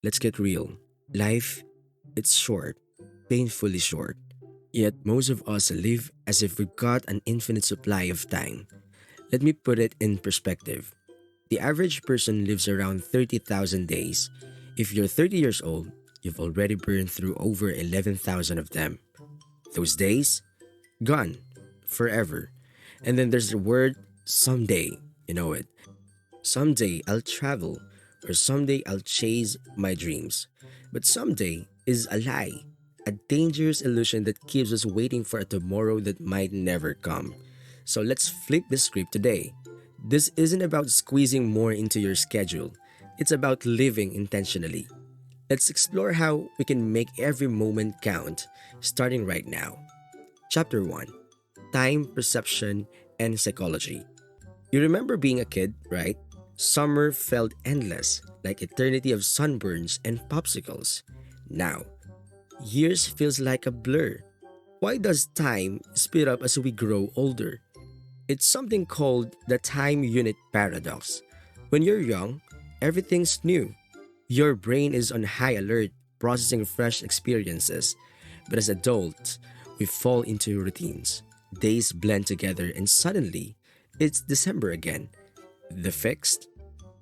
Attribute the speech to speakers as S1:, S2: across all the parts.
S1: let's get real. Life, it's short, painfully short. Yet most of us live as if we've got an infinite supply of time. Let me put it in perspective. The average person lives around 30,000 days. If you're 30 years old, you've already burned through over 11,000 of them. Those days, gone, forever. And then there's the word someday, you know it. Someday I'll travel, or someday I'll chase my dreams. But someday is a lie, a dangerous illusion that keeps us waiting for a tomorrow that might never come. So let's flip the script today. This isn't about squeezing more into your schedule, it's about living intentionally. Let's explore how we can make every moment count, starting right now. Chapter 1: Time Perception and Psychology. You remember being a kid, right? Summer felt endless, like eternity of sunburns and popsicles. Now, years feels like a blur. Why does time speed up as we grow older? It's something called the time unit paradox. When you're young, everything's new. Your brain is on high alert, processing fresh experiences. But as adults, we fall into routines. Days blend together and suddenly, it's December again. The fixed?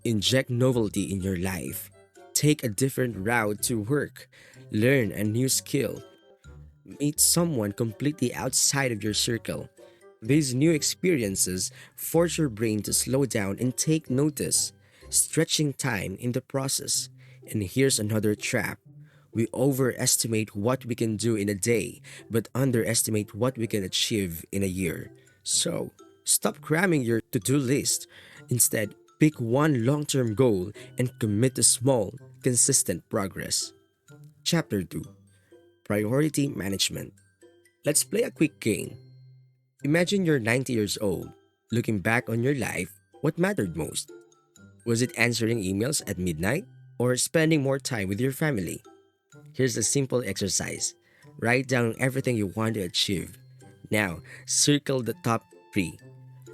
S1: Inject novelty in your life. Take a different route to work. Learn a new skill. Meet someone completely outside of your circle. These new experiences force your brain to slow down and take notice, stretching time in the process. And here's another trap. We overestimate what we can do in a day, but underestimate what we can achieve in a year. So, stop cramming your to do list. Instead, pick one long term goal and commit to small, consistent progress. Chapter 2: Priority Management. Let's play a quick game. Imagine you're 90 years old. Looking back on your life, what mattered most? Was it answering emails at midnight or spending more time with your family? Here's a simple exercise. Write down everything you want to achieve. Now, circle the top three.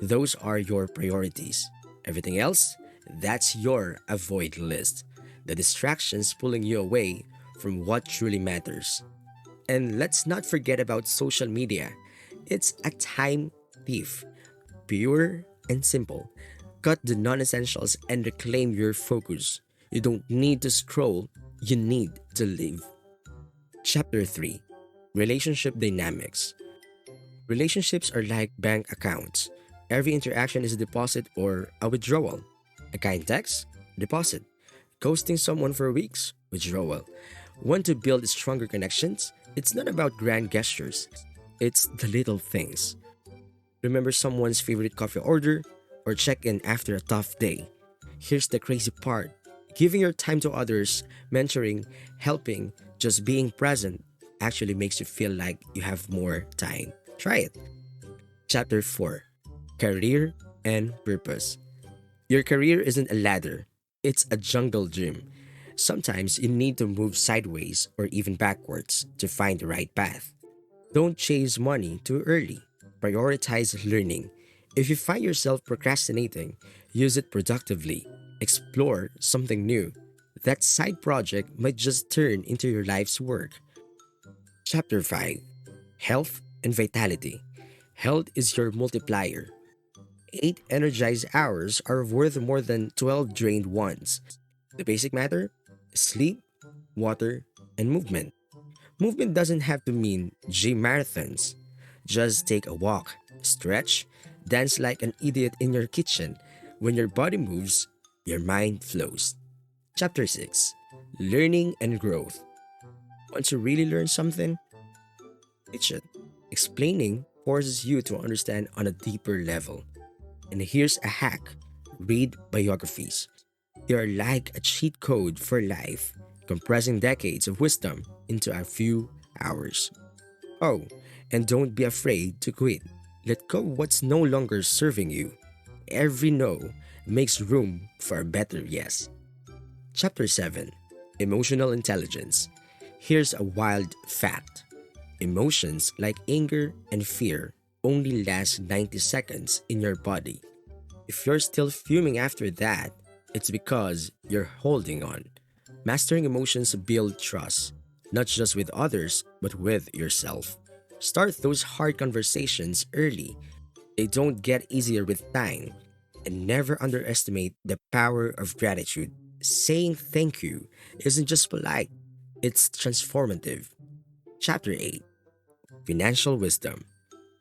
S1: Those are your priorities. Everything else, that's your avoid list. The distractions pulling you away from what truly matters. And let's not forget about social media. It's a time thief, pure and simple. Cut the non essentials and reclaim your focus. You don't need to scroll, you need to live. Chapter 3: Relationship Dynamics. Relationships are like bank accounts. Every interaction is a deposit or a withdrawal. A kind text? Deposit. Ghosting someone for weeks? Withdrawal. Want to build stronger connections? It's not about grand gestures, it's the little things. Remember someone's favorite coffee order or check in after a tough day. Here's the crazy part: giving your time to others, mentoring, helping, just being present actually makes you feel like you have more time. Try it. Chapter 4: Career and Purpose. Your career isn't a ladder, it's a jungle gym. Sometimes you need to move sideways or even backwards to find the right path. Don't chase money too early. Prioritize learning. If you find yourself procrastinating, use it productively. Explore something new. That side project might just turn into your life's work. Chapter 5: Health and Vitality. Health is your multiplier. 8 energized hours are worth more than 12 drained ones. The basic matter: sleep, water, and movement. Movement doesn't have to mean gym marathons. Just take a walk, stretch, dance like an idiot in your kitchen. When your body moves, your mind flows. Chapter 6: Learning and Growth. Want to really learn something? Teach it. Explaining forces you to understand on a deeper level. And here's a hack: read biographies. They are like a cheat code for life, compressing decades of wisdom into a few hours. Oh, and don't be afraid to quit. Let go of what's no longer serving you. Every no makes room for a better yes. Chapter 7: Emotional Intelligence. Here's a wild fact: emotions like anger and fear only last 90 seconds in your body. If you're still fuming after that, it's because you're holding on. Mastering emotions build trust, not just with others, but with yourself. Start those hard conversations early. They don't get easier with time. And never underestimate the power of gratitude. Saying thank you isn't just polite, it's transformative. Chapter 8: Financial Wisdom.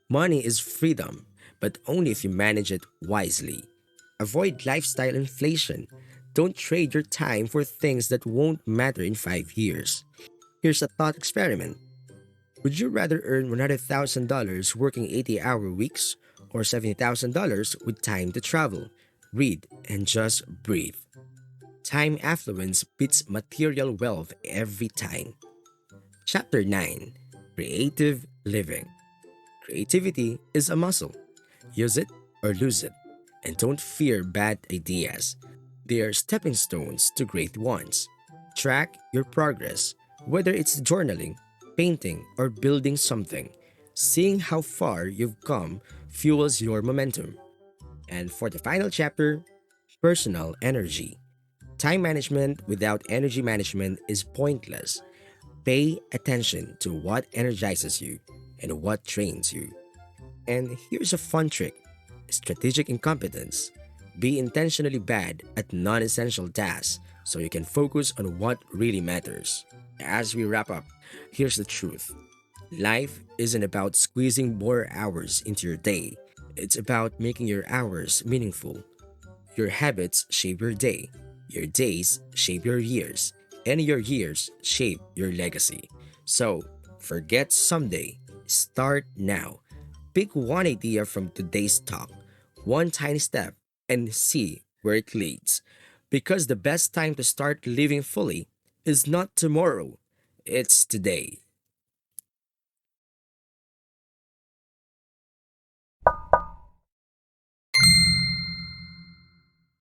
S1: Money is freedom, but only if you manage it wisely. Avoid lifestyle inflation. Don't trade your time for things that won't matter in 5 years. Here's a thought experiment. Would you rather earn $100,000 working 80-hour weeks or $70,000 with time to travel, read, and just breathe? Time affluence beats material wealth every time. Chapter 9: Creative Living. Creativity is a muscle. Use it or lose it. And don't fear bad ideas. They are stepping stones to great ones. Track your progress, whether it's journaling, painting, or building something. Seeing how far you've come fuels your momentum. And for the final chapter, personal energy. Time management without energy management is pointless. Pay attention to what energizes you and what drains you. And here's a fun trick: strategic incompetence. Be intentionally bad at non essential tasks so you can focus on what really matters. As we wrap up, here's the truth: life isn't about squeezing more hours into your day, it's about making your hours meaningful. Your habits shape your day, your days shape your years, and your years shape your legacy. So, forget someday, start now. Pick one idea from today's talk, one tiny step, and see where it leads. Because the best time to start living fully is not tomorrow, it's today.